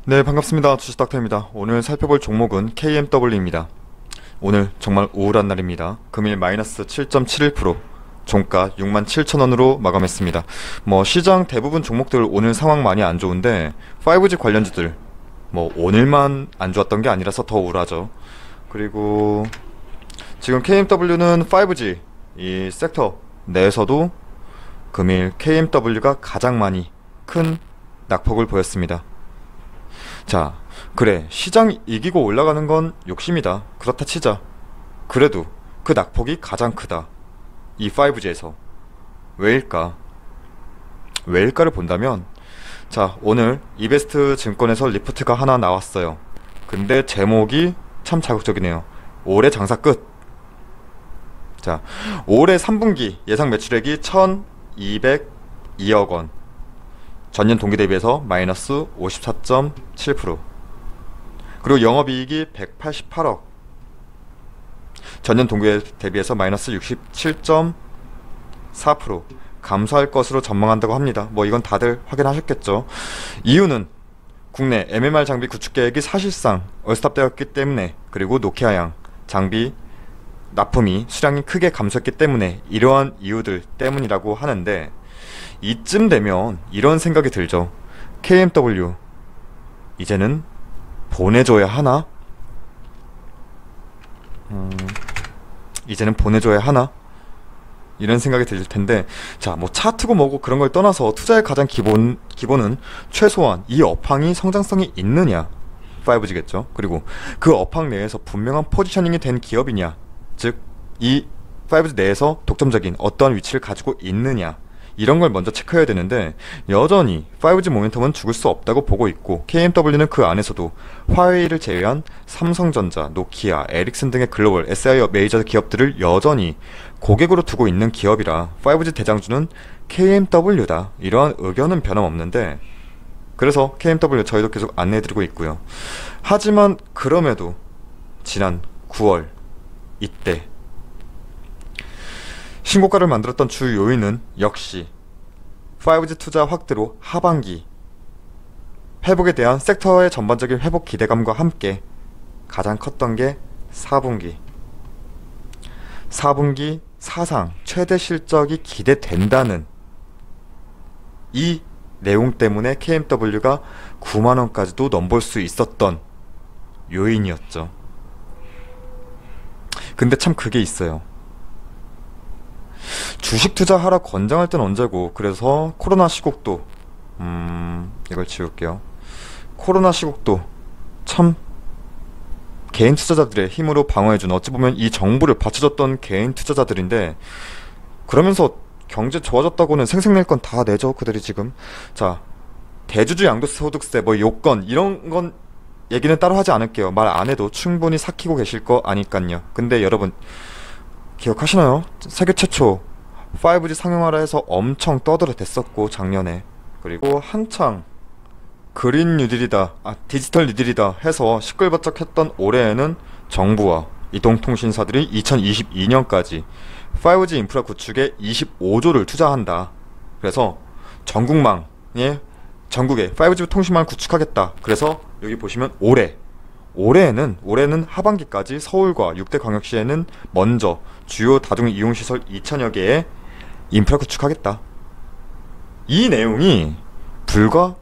네, 반갑습니다. 주식닥터입니다. 오늘 살펴볼 종목은 KMW입니다. 오늘 정말 우울한 날입니다. 금일 마이너스 7.71%, 종가 67,000원으로 마감했습니다. 시장 대부분 종목들 오늘 상황 많이 안 좋은데 5G 관련주들 오늘만 안 좋았던 게 아니라서 더 우울하죠. 그리고 지금 KMW는 5G 이 섹터 내에서도 금일 KMW가 가장 많이 큰 낙폭을 보였습니다. 자, 그래, 시장 이기고 올라가는 건 욕심이다, 그렇다 치자. 그래도 그 낙폭이 가장 크다, 이 5G에서. 왜일까? 왜일까를 본다면, 자, 오늘 이베스트 증권에서 리포트가 하나 나왔어요. 근데 제목이 참 자극적이네요. 올해 장사 끝. 자, 올해 3분기 예상 매출액이 1202억 원, 전년 동기 대비해서 마이너스 54.7%, 그리고 영업이익이 188억, 전년 동기 대비해서 마이너스 67.4%, 감소할 것으로 전망한다고 합니다. 이건 다들 확인하셨겠죠. 이유는 국내 MMR 장비 구축 계획이 사실상 얼스톱되었기 때문에, 그리고 노키아양 장비 납품이 수량이 크게 감소했기 때문에, 이러한 이유들 때문이라고 하는데, 이쯤 되면 이런 생각이 들죠. KMW 이제는 보내줘야 하나? 이제는 보내줘야 하나? 이런 생각이 들 텐데, 자, 차트고 뭐고 그런 걸 떠나서 투자의 가장 기본은 최소한 이 업황이 성장성이 있느냐, 5G겠죠. 그리고 그 업황 내에서 분명한 포지셔닝이 된 기업이냐, 즉 이 5G 내에서 독점적인 어떠한 위치를 가지고 있느냐, 이런 걸 먼저 체크해야 되는데, 여전히 5G 모멘텀은 죽을 수 없다고 보고 있고, KMW는 그 안에서도 화웨이를 제외한 삼성전자, 노키아, 에릭슨 등의 글로벌 SI 메이저 기업들을 여전히 고객으로 두고 있는 기업이라 5G 대장주는 KMW다, 이러한 의견은 변함없는데, 그래서 KMW 저희도 계속 안내해드리고 있고요. 하지만 그럼에도 지난 9월 이때 신고가를 만들었던 주 요인은 역시 5G 투자 확대로 하반기 회복에 대한 섹터의 전반적인 회복 기대감과 함께 가장 컸던 게 4분기 사상 최대 실적이 기대된다는 이 내용 때문에 KMW가 9만원까지도 넘볼 수 있었던 요인이었죠. 근데 참 그게 있어요. 주식 투자하라 권장할 땐 언제고, 그래서 코로나 시국도 이걸 지울게요. 코로나 시국도 참 개인 투자자들의 힘으로 방어해준, 어찌 보면 이 정부를 받쳐줬던 개인 투자자들인데, 그러면서 경제 좋아졌다고는 생색낼 건 다 내죠, 그들이 지금. 자, 대주주 양도소득세 요건 이런 건 얘기는 따로 하지 않을게요. 말 안 해도 충분히 삭히고 계실 거 아니깐요. 근데 여러분 기억하시나요? 세계 최초 5G 상용화라 해서 엄청 떠들어댔었고, 작년에. 그리고 한창 그린 뉴딜이다, 디지털 뉴딜이다 해서 시끌벅적했던 올해에는 정부와 이동통신사들이 2022년까지 5G 인프라 구축에 25조를 투자한다. 그래서 전국에 5G 통신망을 구축하겠다. 그래서 여기 보시면 올해는 하반기까지 서울과 6대 광역시에는 먼저 주요 다중 이용시설 2,000여 개의 인프라 구축하겠다. 이 내용이 불과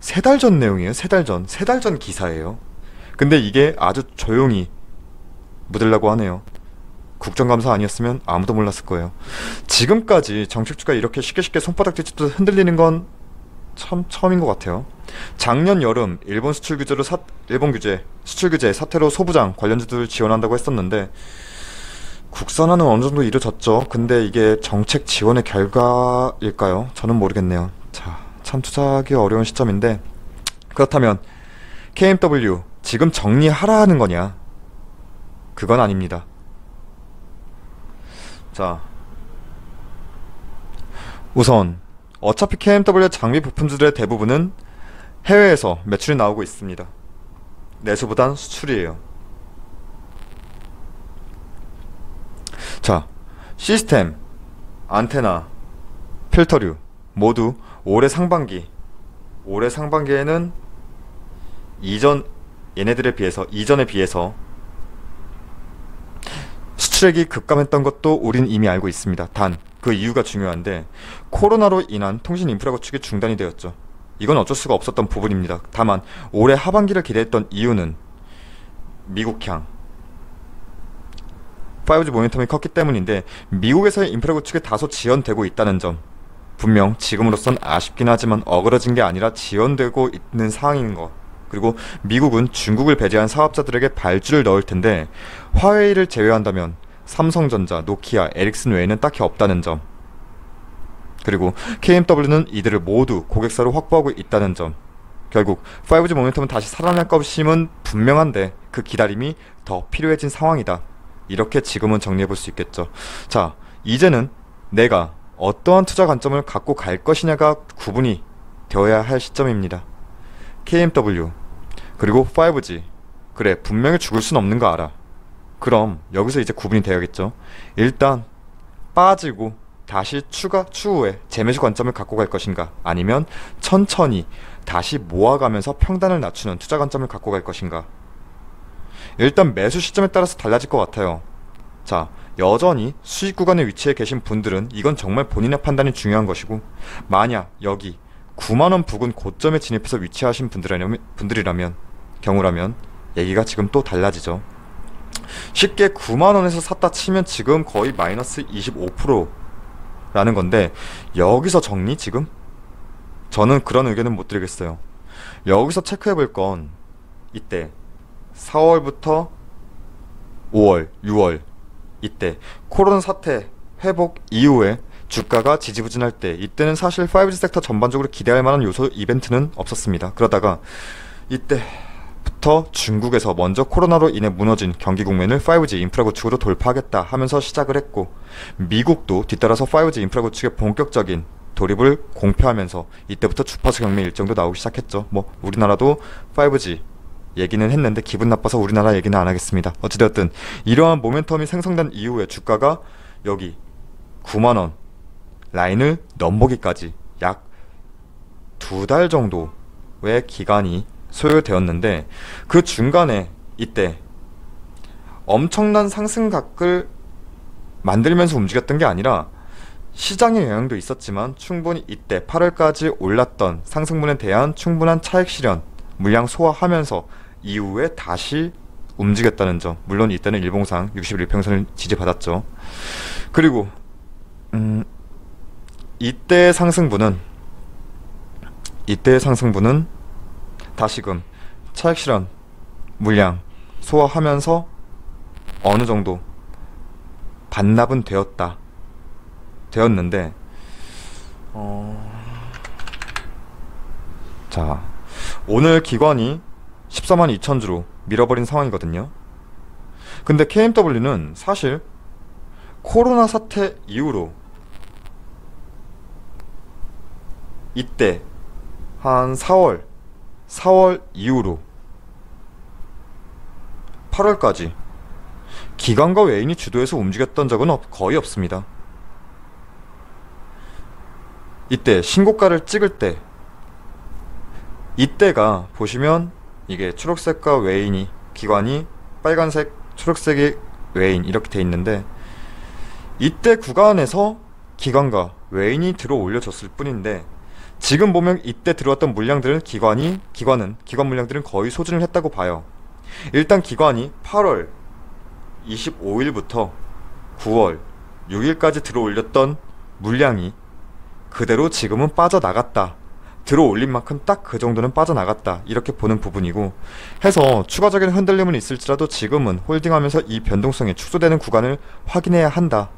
3달 전 내용이에요. 3달 전 기사예요. 근데 이게 아주 조용히 묻으려고 하네요. 국정감사 아니었으면 아무도 몰랐을 거예요. 지금까지 정책주가 이렇게 쉽게 손바닥 뒤집도 흔들리는 건 참 처음인 것 같아요. 작년 여름 일본 수출 규제 사태로 소부장 관련주들 지원한다고 했었는데, 국산화는 어느 정도 이루어졌죠. 근데 이게 정책 지원의 결과일까요? 저는 모르겠네요. 자, 참 투자하기 어려운 시점인데, 그렇다면 KMW 지금 정리하라 하는 거냐? 그건 아닙니다. 자, 우선 어차피 KMW 장비 부품주들의 대부분은 해외에서 매출이 나오고 있습니다. 내수보단 수출이에요. 자, 시스템, 안테나, 필터류 모두 올해 상반기에는 이전에 비해서 수출액이 급감했던 것도 우린 이미 알고 있습니다. 단 그 이유가 중요한데 코로나로 인한 통신 인프라 구축이 중단이 되었죠. 이건 어쩔 수가 없었던 부분입니다. 다만 올해 하반기를 기대했던 이유는 미국향 5G 모멘텀이 컸기 때문인데 미국에서의 인프라 구축이 다소 지연되고 있다는 점, 분명 지금으로선 아쉽긴 하지만 어그러진 게 아니라 지연되고 있는 상황인 것, 그리고 미국은 중국을 배제한 사업자들에게 발주를 넣을 텐데 화웨이를 제외한다면 삼성전자, 노키아, 에릭슨 외에는 딱히 없다는 점, 그리고 KMW는 이들을 모두 고객사로 확보하고 있다는 점, 결국 5G 모멘텀은 다시 살아날 것임은 분명한데 그 기다림이 더 필요해진 상황이다. 이렇게 지금은 정리해볼 수 있겠죠. 자, 이제는 내가 어떠한 투자 관점을 갖고 갈 것이냐가 구분이 되어야 할 시점입니다. KMW 그리고 5G, 그래 분명히 죽을 순 없는 거 알아. 그럼 여기서 이제 구분이 되어야겠죠. 일단 빠지고 다시 추후에 재매수 관점을 갖고 갈 것인가, 아니면 천천히 다시 모아가면서 평단을 낮추는 투자 관점을 갖고 갈 것인가. 일단 매수 시점에 따라서 달라질 것 같아요. 자, 여전히 수익 구간에 위치해 계신 분들은 이건 정말 본인의 판단이 중요한 것이고, 만약 여기 9만원 부근 고점에 진입해서 위치하신 경우라면 얘기가 지금 또 달라지죠. 쉽게 9만원에서 샀다 치면 지금 거의 마이너스 25%라는 건데, 여기서 정리 지금? 저는 그런 의견은 못 드리겠어요. 여기서 체크해 볼 건 이때 4월부터 5월, 6월 이때 코로나 사태 회복 이후에 주가가 지지부진할 때, 이때는 사실 5G 섹터 전반적으로 기대할 만한 요소 이벤트는 없었습니다. 그러다가 이때부터 중국에서 먼저 코로나로 인해 무너진 경기 국면을 5G 인프라 구축으로 돌파하겠다 하면서 시작을 했고, 미국도 뒤따라서 5G 인프라 구축의 본격적인 돌입을 공표하면서 이때부터 주파수 경매 일정도 나오기 시작했죠. 뭐 우리나라도 5G 얘기는 했는데 기분 나빠서 우리나라 얘기는 안 하겠습니다. 어찌되었든 이러한 모멘텀이 생성된 이후에 주가가 여기 9만원 라인을 넘보기까지 약 2달 정도의 기간이 소요되었는데, 그 중간에 이때 엄청난 상승각을 만들면서 움직였던 게 아니라 시장의 영향도 있었지만 충분히 이때 8월까지 올랐던 상승분에 대한 충분한 차익 실현, 물량 소화하면서 이후에 다시 움직였다는 점. 물론 이때는 일봉상 61평선을 지지받았죠. 그리고 이때의 상승분은 다시금 차익 실현, 물량 소화하면서 어느 정도 반납은 되었는데, 자, 오늘 기관이 14만 2천 주로 밀어버린 상황이거든요. 근데 KMW는 사실 코로나 사태 이후로 이때 한 4월 이후로 8월까지 기관과 외인이 주도해서 움직였던 적은 거의 없습니다. 이때 신고가를 찍을 때, 이때가 보시면 이게 초록색과 외인이, 기관이 빨간색, 초록색이 외인 이렇게 돼 있는데, 이때 구간에서 기관과 외인이 들어 올려줬을 뿐인데, 지금 보면 이때 들어왔던 물량들은 기관 물량들은 거의 소진을 했다고 봐요. 일단 기관이 8월 25일부터 9월 6일까지 들어 올렸던 물량이 그대로 지금은 빠져나갔다. 들어 올린 만큼 딱 그 정도는 빠져나갔다. 이렇게 보는 부분이고, 해서 추가적인 흔들림은 있을지라도 지금은 홀딩하면서 이 변동성이 축소되는 구간을 확인해야 한다.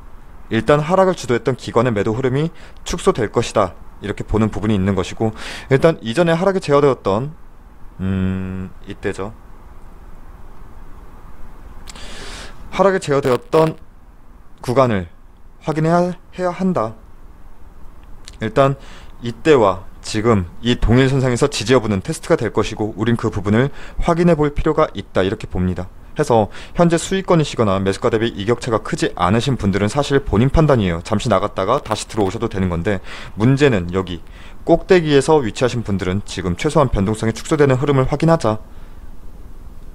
일단 하락을 주도했던 기관의 매도 흐름이 축소될 것이다. 이렇게 보는 부분이 있는 것이고, 일단 이전에 하락이 제어되었던 이때죠. 하락이 제어되었던 구간을 확인해야 한다. 일단 이때와 지금 이 동일선상에서 지지 여부는 테스트가 될 것이고, 우린 그 부분을 확인해 볼 필요가 있다. 이렇게 봅니다. 해서 현재 수익권이시거나 매수가 대비 이격차가 크지 않으신 분들은 사실 본인 판단이에요. 잠시 나갔다가 다시 들어오셔도 되는 건데, 문제는 여기 꼭대기에서 위치하신 분들은 지금 최소한 변동성이 축소되는 흐름을 확인하자.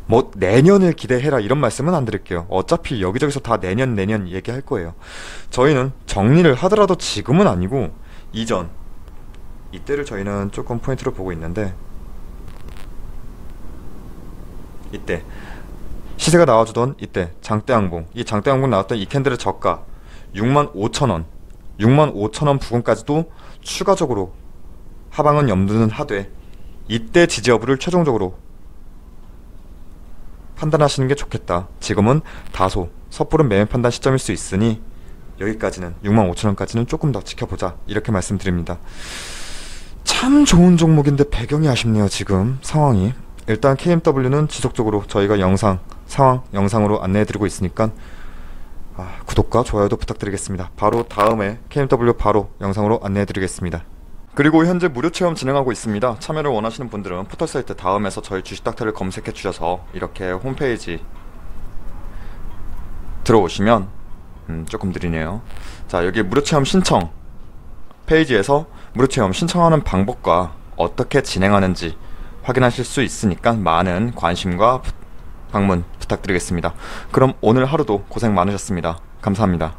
뭐 내년을 기대해라 이런 말씀은 안 드릴게요. 어차피 여기저기서 다 내년 얘기할 거예요. 저희는 정리를 하더라도 지금은 아니고 이전, 이때를 저희는 조금 포인트로 보고 있는데, 이때 시세가 나와주던 이때 장대항봉, 이 장대항봉 나왔던 이 캔들의 저가 65,000원 65,000원 부근까지도 추가적으로 하방은 염두는 하되 이때 지지 여부를 최종적으로 판단하시는 게 좋겠다. 지금은 다소 섣부른 매매 판단 시점일 수 있으니 여기까지는 65,000원까지는 조금 더 지켜보자, 이렇게 말씀드립니다. 참 좋은 종목인데 배경이 아쉽네요. 지금 상황이. 일단 KMW는 지속적으로 저희가 영상으로 안내해드리고 있으니까 구독과 좋아요도 부탁드리겠습니다. 바로 다음에 KMW 바로 영상으로 안내해드리겠습니다. 그리고 현재 무료 체험 진행하고 있습니다. 참여를 원하시는 분들은 포털사이트 다음에서 저희 주식닥터를 검색해 주셔서 이렇게 홈페이지 들어오시면 조금 느리네요. 자, 여기 무료 체험 신청 페이지에서 무료 체험 신청하는 방법과 어떻게 진행하는지 확인하실 수 있으니까 많은 관심과 방문 부탁드리겠습니다. 그럼 오늘 하루도 고생 많으셨습니다. 감사합니다.